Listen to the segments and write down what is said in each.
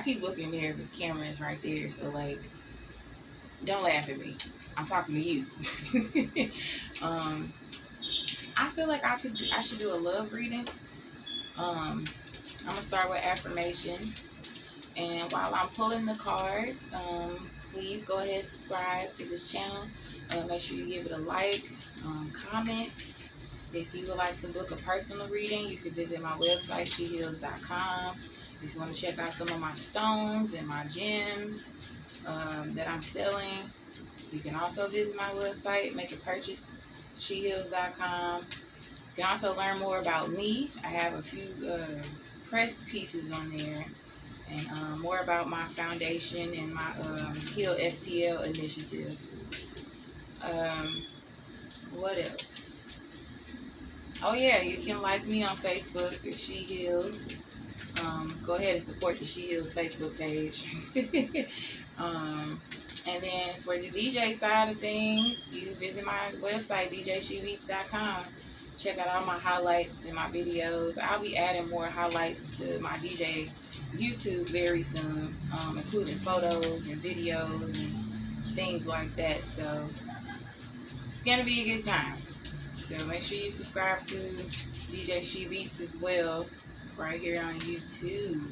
keep looking there, but the camera is right there. So like, don't laugh at me. I'm talking to you. I feel like I should do a love reading. I'm gonna start with affirmations, and while I'm pulling the cards, please go ahead and subscribe to this channel. Make sure you give it a like, comment. If you would like to book a personal reading, you can visit my website, shehealz.com. If you want to check out some of my stones and my gems that I'm selling, you can also visit my website, make a purchase, shehealz.com. You can also learn more about me. I have a few press pieces on there, and more about my foundation and my Heal STL initiative. What else? Oh yeah, you can like me on Facebook at shehealz. Go ahead and support the shehealz Facebook page. And then for the DJ side of things, you visit my website, djshebeats.com. Check out all my highlights and my videos. I'll be adding more highlights to my DJ YouTube very soon, including photos and videos and things like that. So it's going to be a good time. So make sure you subscribe to DJ She Beats as well, right here on YouTube.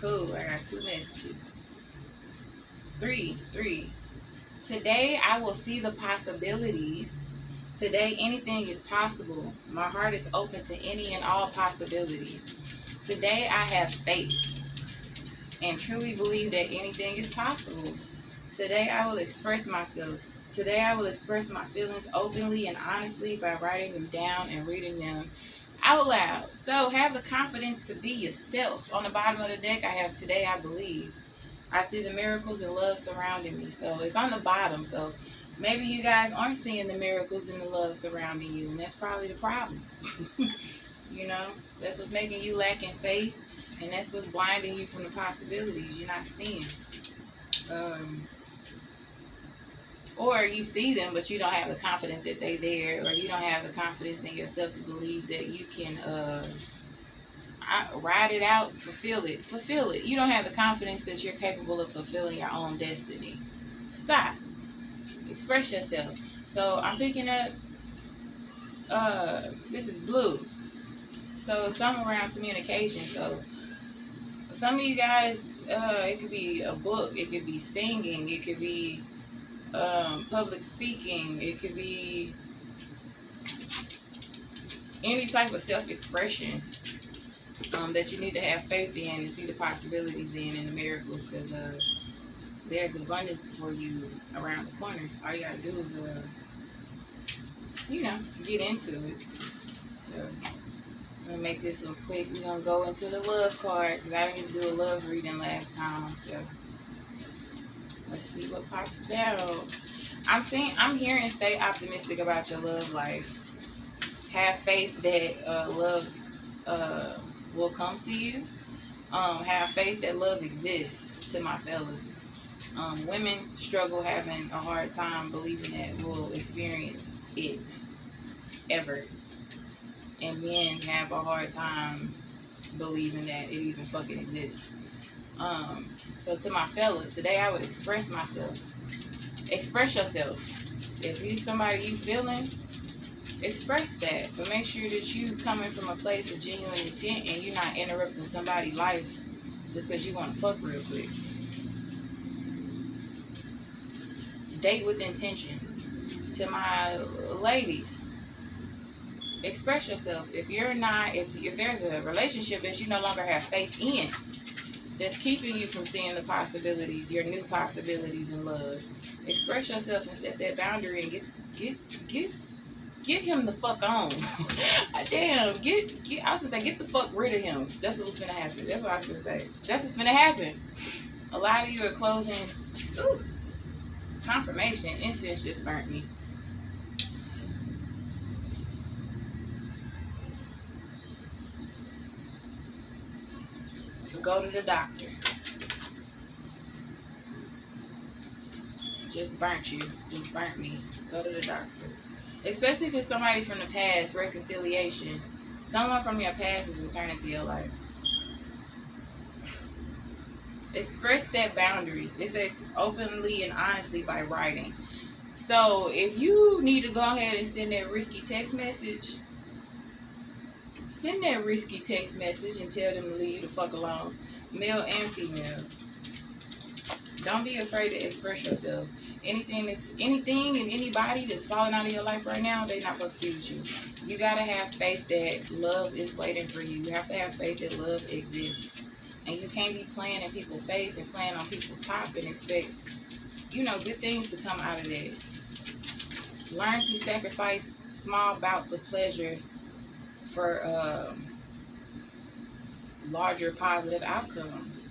Cool, I got 2 messages. 3. Today I will see the possibilities. Today anything is possible. My heart is open to any and all possibilities. Today I have faith and truly believe that anything is possible. Today I will express myself. Today I will express my feelings openly and honestly by writing them down and reading them out loud. So have the confidence to be yourself. On the bottom of the deck I have today I believe. I see the miracles and love surrounding me. So it's on the bottom. So maybe you guys aren't seeing the miracles and the love surrounding you, and that's probably the problem. You know, that's what's making you lack in faith, and that's what's blinding you from the possibilities you're not seeing. Or you see them, but you don't have the confidence that they're there, or you don't have the confidence in yourself to believe that you can ride it out, fulfill it. You don't have the confidence that you're capable of fulfilling your own destiny. Stop. Express yourself. So I'm picking up, this is blue. So some around communication. So some of you guys, it could be a book, it could be singing, it could be public speaking, it could be any type of self-expression that you need to have faith in and see the possibilities in and the miracles, because there's abundance for you around the corner. All you gotta do is get into it. So I'm gonna make this one quick. We're gonna go into the love cards, because I didn't even do a love reading last time. So let's see what pops out. I'm hearing stay optimistic about your love life. Have faith that love will come to you. Have faith that love exists, to my fellas. Women struggle having a hard time believing that we'll experience it ever. And men have a hard time believing that it even fucking exists. So to my fellas, today I would express myself. Express yourself. If you somebody you feeling, express that. But make sure that you coming from a place of genuine intent and you're not interrupting somebody's life just because you want to fuck real quick. Date with intention. To my ladies, express yourself. If there's a relationship that you no longer have faith in, that's keeping you from seeing the possibilities, your new possibilities in love, express yourself and set that boundary and get him the fuck on. Damn, I was gonna say, get the fuck rid of him. That's what's gonna happen. That's what I was gonna say. That's what's gonna happen. A lot of you are closing. Ooh, confirmation. Incense just burnt me. Go to the doctor. Just burnt you. Just burnt me. Go to the doctor. Especially if it's somebody from the past, reconciliation. Someone from your past is returning to your life. Express that boundary. It says openly and honestly by writing. So if you need to go ahead and send that risky text message, send that risky text message and tell them to leave the fuck alone. Male and female. Don't be afraid to express yourself. Anything and anybody that's falling out of your life right now, they're not supposed to be with you. You gotta have faith that love is waiting for you. You have to have faith that love exists. And you can't be playing in people's face and playing on people's top and expect, good things to come out of that. Learn to sacrifice small bouts of pleasure for larger positive outcomes.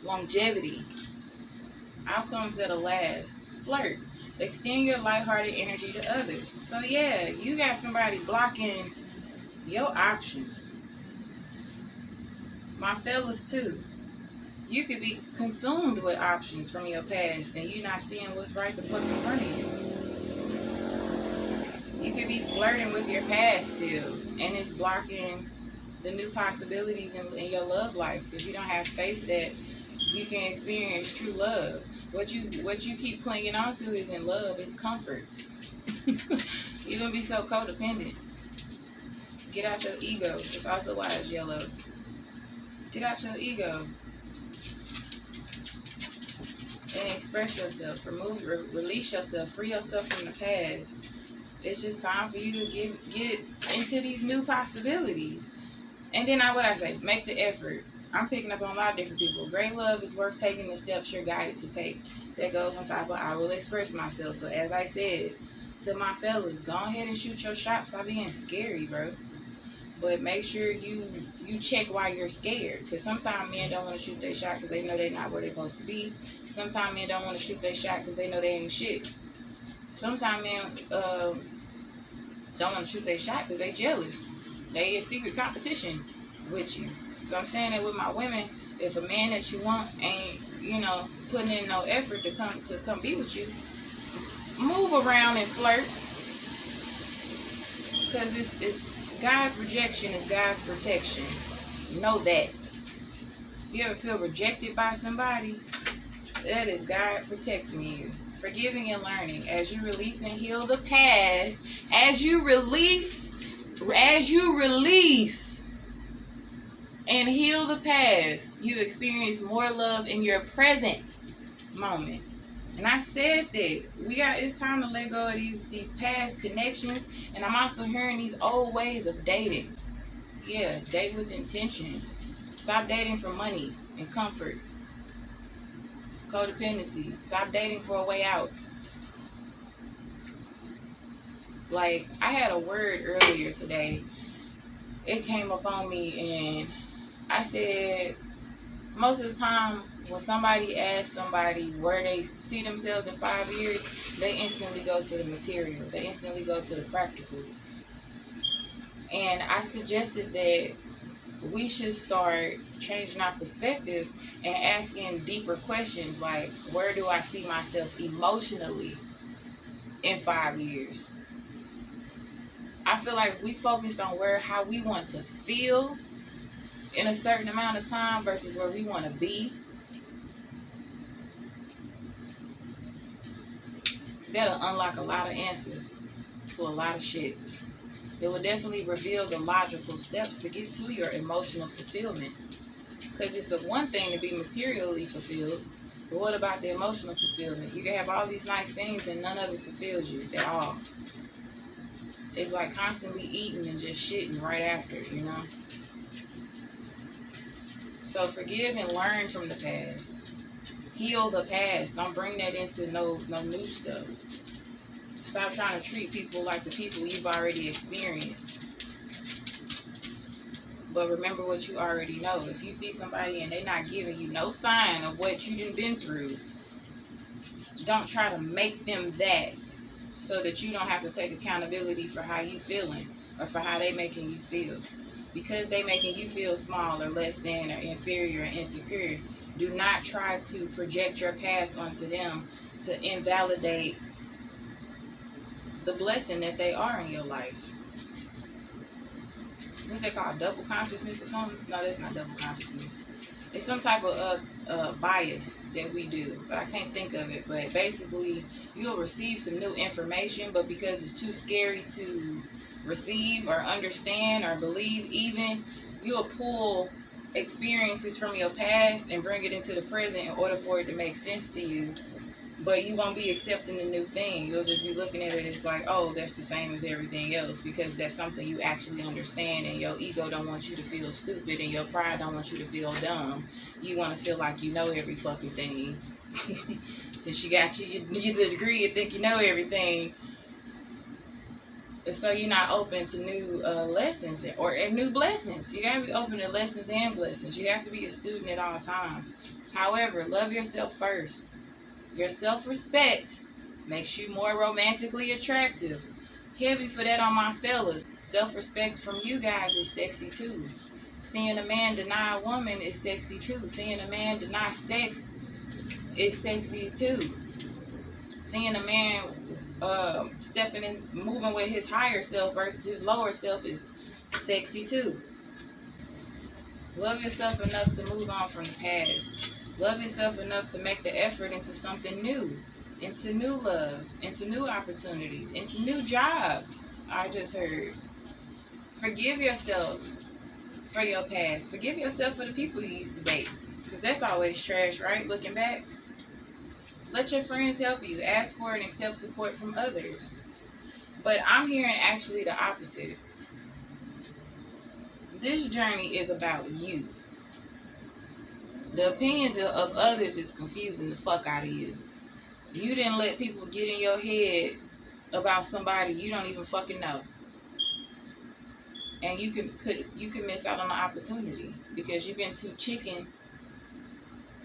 Longevity. Outcomes that'll last. Flirt. Extend your lighthearted energy to others. So yeah, you got somebody blocking your options. My fellas too. You could be consumed with options from your past and you're not seeing what's right the fuck in front of you. You could be flirting with your past still and it's blocking the new possibilities in your love life because you don't have faith that you can experience true love. What you keep clinging on to is in love, it's comfort. You're gonna be so codependent. Get out your ego. It's also why it's yellow. Get out your ego. And express yourself. Release yourself. Free yourself from the past. It's just time for you to get into these new possibilities. And then what I say, make the effort. I'm picking up on a lot of different people. Great love is worth taking the steps you're guided to take. That goes on top of I will express myself. So as I said to my fellas, go ahead and shoot your shot. Stop being scary, bro. But make sure you check why you're scared. Because sometimes men don't want to shoot their shot because they know they're not where they're supposed to be. Sometimes men don't want to shoot their shot because they know they ain't shit. Sometimes men don't want to shoot their shot because they jealous. They in secret competition with you. So I'm saying that with my women, if a man that you want ain't, putting in no effort to come be with you, move around and flirt. Because it's God's rejection is God's protection. Know that. If you ever feel rejected by somebody, that is God protecting you. Forgiving and learning. As you release and heal the past, as you release and heal the past, you experience more love in your present moment. And I said that it's time to let go of these past connections. And I'm also hearing these old ways of dating. Yeah, date with intention. Stop dating for money and comfort. Codependency. Stop dating for a way out. Like, I had a word earlier today. It came up on me and I said, most of the time when somebody asks somebody where they see themselves in 5 years, they instantly go to the material. They instantly go to the practical. And I suggested that we should start changing our perspective and asking deeper questions like, where do I see myself emotionally in 5 years? I feel like we focused on how we want to feel in a certain amount of time versus where we want to be. That'll unlock a lot of answers to a lot of shit. It will definitely reveal the logical steps to get to your emotional fulfillment. Because it's one thing to be materially fulfilled, but what about the emotional fulfillment? You can have all these nice things and none of it fulfills you at all. It's like constantly eating and just shitting right after, So forgive and learn from the past. Heal the past. Don't bring that into no new stuff. Stop trying to treat people like the people you've already experienced. But remember what you already know. If you see somebody and they're not giving you no sign of what you done been through, don't try to make them that so that you don't have to take accountability for how you feeling or for how they making you feel. Because they making you feel small or less than or inferior or insecure, do not try to project your past onto them to invalidate the blessing that they are in your life. What's that called? Double consciousness or something? No, that's not double consciousness. It's some type of bias that we do, but I can't think of it. But basically, you'll receive some new information, but because it's too scary to receive or understand or believe even, you'll pull experiences from your past and bring it into the present in order for it to make sense to you. But you won't be accepting the new thing. You'll just be looking at it as like, oh, that's the same as everything else, because that's something you actually understand, and your ego don't want you to feel stupid, and your pride don't want you to feel dumb. You want to feel like you know every fucking thing. Since you got you the degree, you think you know everything. So you're not open to new lessons or new blessings. You gotta be open to lessons and blessings. You have to be a student at all times. However, love yourself first. Your self-respect makes you more romantically attractive. Heavy for that on my fellas. Self-respect from you guys is sexy too. Seeing a man deny a woman is sexy too. Seeing a man deny sex is sexy too. Seeing a man stepping and moving with his higher self versus his lower self is sexy too. Love yourself enough to move on from the past. Love yourself enough to make the effort into something new, into new love, into new opportunities, into new jobs. I just heard. Forgive yourself for your past. Forgive yourself for the people you used to date, because that's always trash, right? Looking back. Let your friends help you. Ask for and accept support from others. But I'm hearing actually the opposite. This journey is about you. The opinions of others is confusing the fuck out of you. You didn't let people get in your head about somebody you don't even fucking know. And you can miss out on the opportunity because you've been too chicken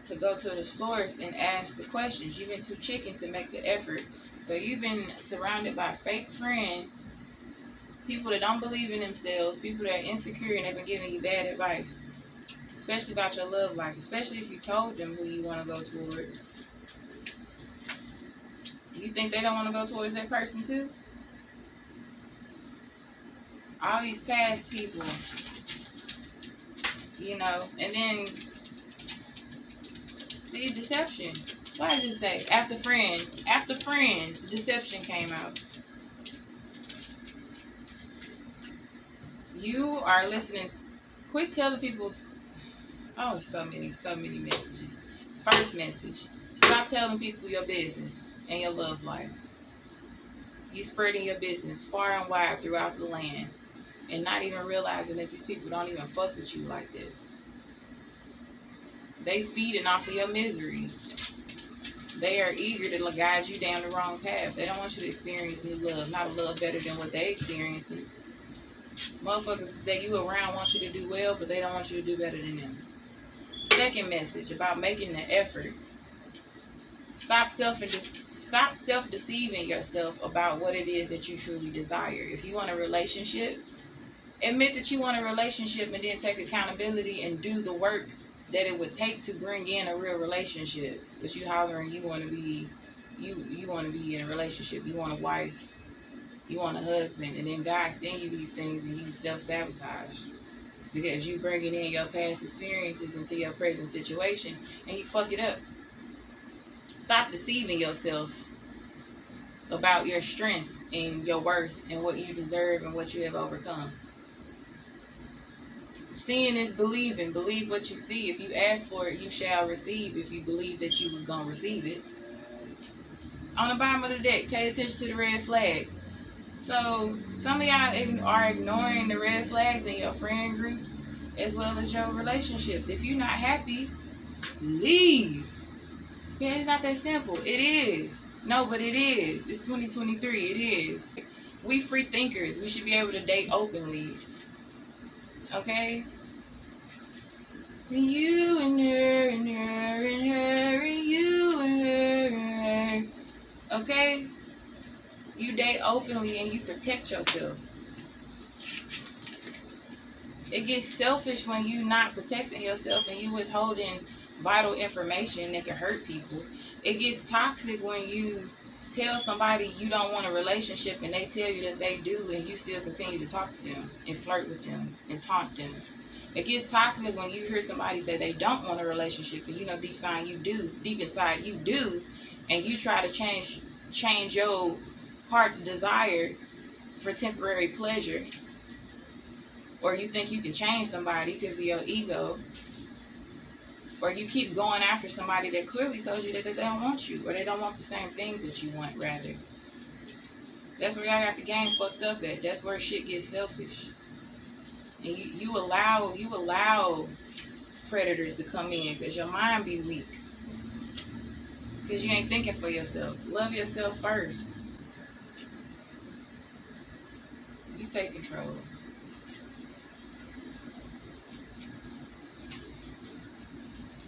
to go to the source and ask the questions. You've been too chicken to make the effort. So you've been surrounded by fake friends, people that don't believe in themselves, people that are insecure, and they've been giving you bad advice, especially about your love life, especially if you told them who you want to go towards. You think they don't want to go towards that person too? All these past people, and then see, deception. What did I just say? After friends, deception came out. You are listening. Quit telling people. Oh, so many messages. First message: stop telling people your business and your love life. You spreading your business far and wide throughout the land, and not even realizing that these people don't even fuck with you like that. They feeding off of your misery. They are eager to guide you down the wrong path. They don't want you to experience new love, not a love better than what they experiencing. Motherfuckers that you around want you to do well, but they don't want you to do better than them. Second message about making the effort. Stop self-deceiving yourself about what it is that you truly desire. If you want a relationship, admit that you want a relationship and then take accountability and do the work that it would take to bring in a real relationship. But you hollering you want to be you want to be in a relationship. You want a wife. You want a husband. And then God send you these things and you self-sabotage. Because you bringing in your past experiences into your present situation and you fuck it up. Stop deceiving yourself about your strength and your worth and what you deserve and what you have overcome. Seeing is believing. Believe what you see. If you ask for it, you shall receive. If you believe that you was going to receive it. On the bottom of the deck, pay attention to the red flags. So, some of y'all are ignoring the red flags in your friend groups as well as your relationships. If you're not happy, leave. Yeah, it's not that simple. It is. No, but it is. It's 2023. It is. We free thinkers. We should be able to date openly. Okay? You and her and her and her and you and her and her. Okay? You date openly and you protect yourself. It gets selfish when you not protecting yourself and you withholding vital information that can hurt people. It gets toxic when you tell somebody you don't want a relationship and they tell you that they do and you still continue to talk to them and flirt with them and taunt them. It gets toxic when you hear somebody say they don't want a relationship, and you know deep inside you do, and you try to change your heart's desire for temporary pleasure, or you think you can change somebody because of your ego, or you keep going after somebody that clearly tells you that they don't want you, or they don't want the same things that you want. Rather, that's where y'all got the game fucked up at. That's where shit gets selfish. And you allow predators to come in because your mind be weak. Because you ain't thinking for yourself. Love yourself first. You take control.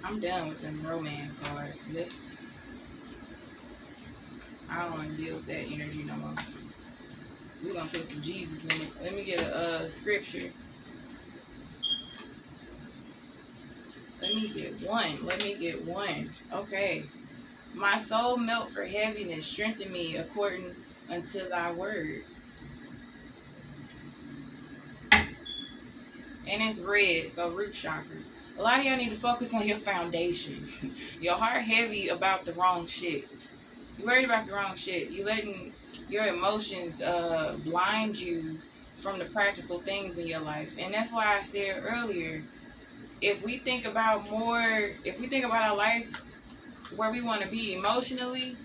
I'm done with them romance cards. I don't want to deal with that energy no more. We're going to put some Jesus in it. Let me get a scripture. Let me get one. Okay. My soul melt for heaviness. Strengthen me according unto thy word. And it's red, so root chakra. A lot of y'all need to focus on your foundation. Your heart heavy about the wrong shit. You're worried about the wrong shit. You letting your emotions blind you from the practical things in your life. And that's why I said earlier, if we think about our life where we want to be emotionally,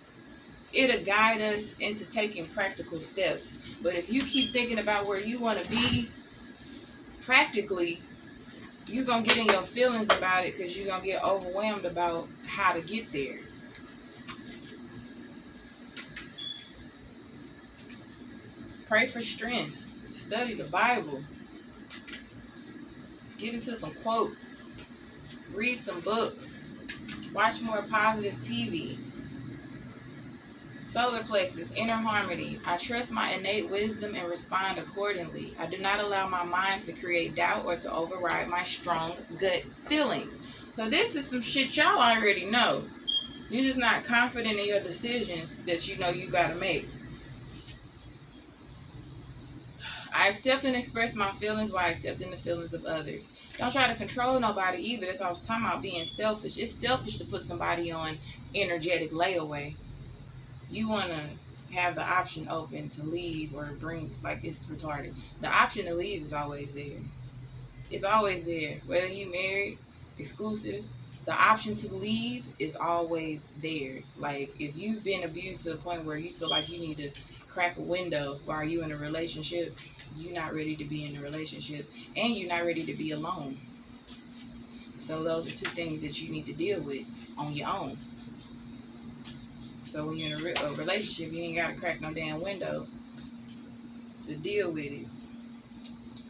it'll guide us into taking practical steps. But if you keep thinking about where you want to be practically, you're going to get in your feelings about it because you're going to get overwhelmed about how to get there. Pray for strength. Study the Bible. Get into some quotes. Read some books. Watch more positive TV. Solar plexus, inner harmony. I trust my innate wisdom and respond accordingly. I do not allow my mind to create doubt or to override my strong gut feelings. So this is some shit y'all already know. You're just not confident in your decisions that you know you gotta make. I accept and express my feelings while accepting the feelings of others. Don't try to control nobody either. That's what I was talking about, being selfish. It's selfish to put somebody on energetic layaway. You want to have the option open to leave or bring, like, it's retarded. The option to leave is always there. It's always there. Whether you married, exclusive, the option to leave is always there. Like, if you've been abused to the point where you feel like you need to crack a window while you're in a relationship, you're not ready to be in a relationship, and you're not ready to be alone. So those are two things that you need to deal with on your own. So when you're in a relationship, you ain't got to crack no damn window to deal with it.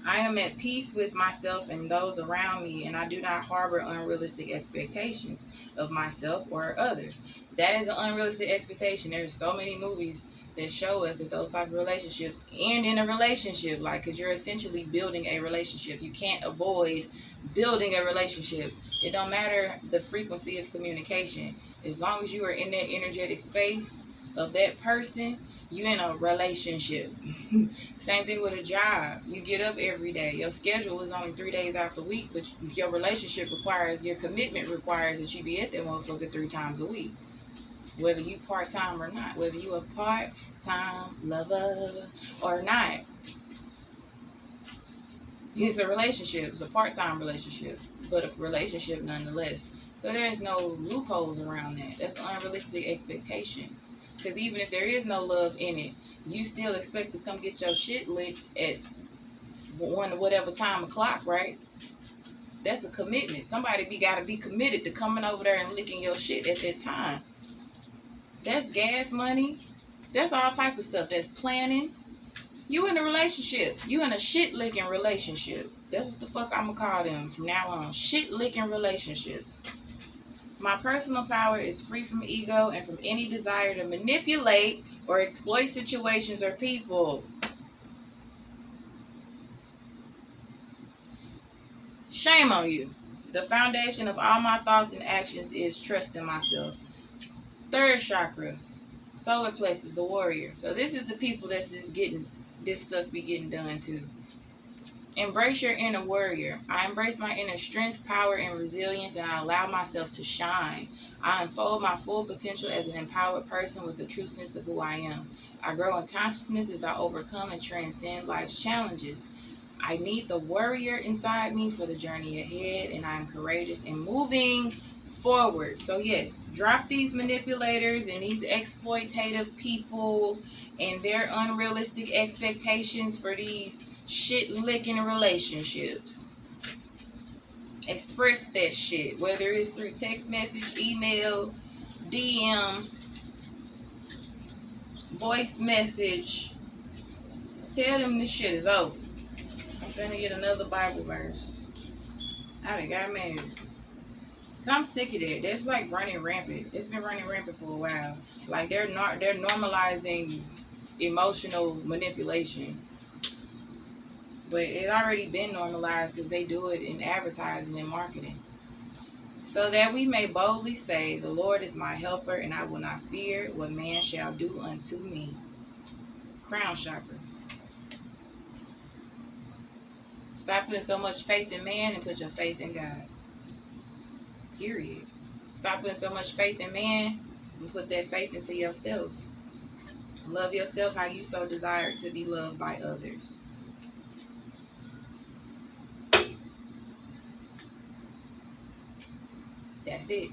I am at peace with myself and those around me, and I do not harbor unrealistic expectations of myself or others. That is an unrealistic expectation. There's so many movies that show us that those type of relationships end in a relationship, like, because you're essentially building a relationship. You can't avoid building a relationship. It don't matter the frequency of communication. As long as you are in that energetic space of that person, you in a relationship. Same thing with a job. You get up every day. Your schedule is only 3 days out the week, but your relationship requires, your commitment requires that you be at that motherfucker 3 times a week. Whether you part-time or not. Whether you a part-time lover or not. It's a relationship. It's a part-time relationship, but a relationship nonetheless. So there's no loopholes around that. That's an unrealistic expectation. Because even if there is no love in it, you still expect to come get your shit licked at whatever time o'clock, right? That's a commitment. Somebody gotta be committed to coming over there and licking your shit at that time. That's gas money. That's all type of stuff. That's planning. You in a relationship. You in a shit-licking relationship. That's what the fuck I'm gonna call them from now on. Shit-licking relationships. My personal power is free from ego and from any desire to manipulate or exploit situations or people. Shame on you. The foundation of all my thoughts and actions is trust in myself. 3rd chakra, solar plexus, the warrior. So this is the people that's just getting this stuff be getting done too. Embrace your inner warrior. I embrace my inner strength, power, and resilience, and I allow myself to shine. I unfold my full potential as an empowered person with a true sense of who I am. I grow in consciousness as I overcome and transcend life's challenges. I need the warrior inside me for the journey ahead, and I am courageous and moving forward. So, yes, drop these manipulators and these exploitative people and their unrealistic expectations for these shit licking relationships. Express that shit, whether it's through text message, email, DM, voice message. Tell them this shit is over. I'm finna get another Bible verse. I done got mad. So I'm sick of that. That's like running rampant. It's been running rampant for a while. Like they're normalizing emotional manipulation. But it already been normalized because they do it in advertising and marketing. So that we may boldly say, the Lord is my helper, and I will not fear what man shall do unto me. Crown chakra. Stop putting so much faith in man and put your faith in God. Period. Stop putting so much faith in man and put that faith into yourself. Love yourself how you so desire to be loved by others. That's it.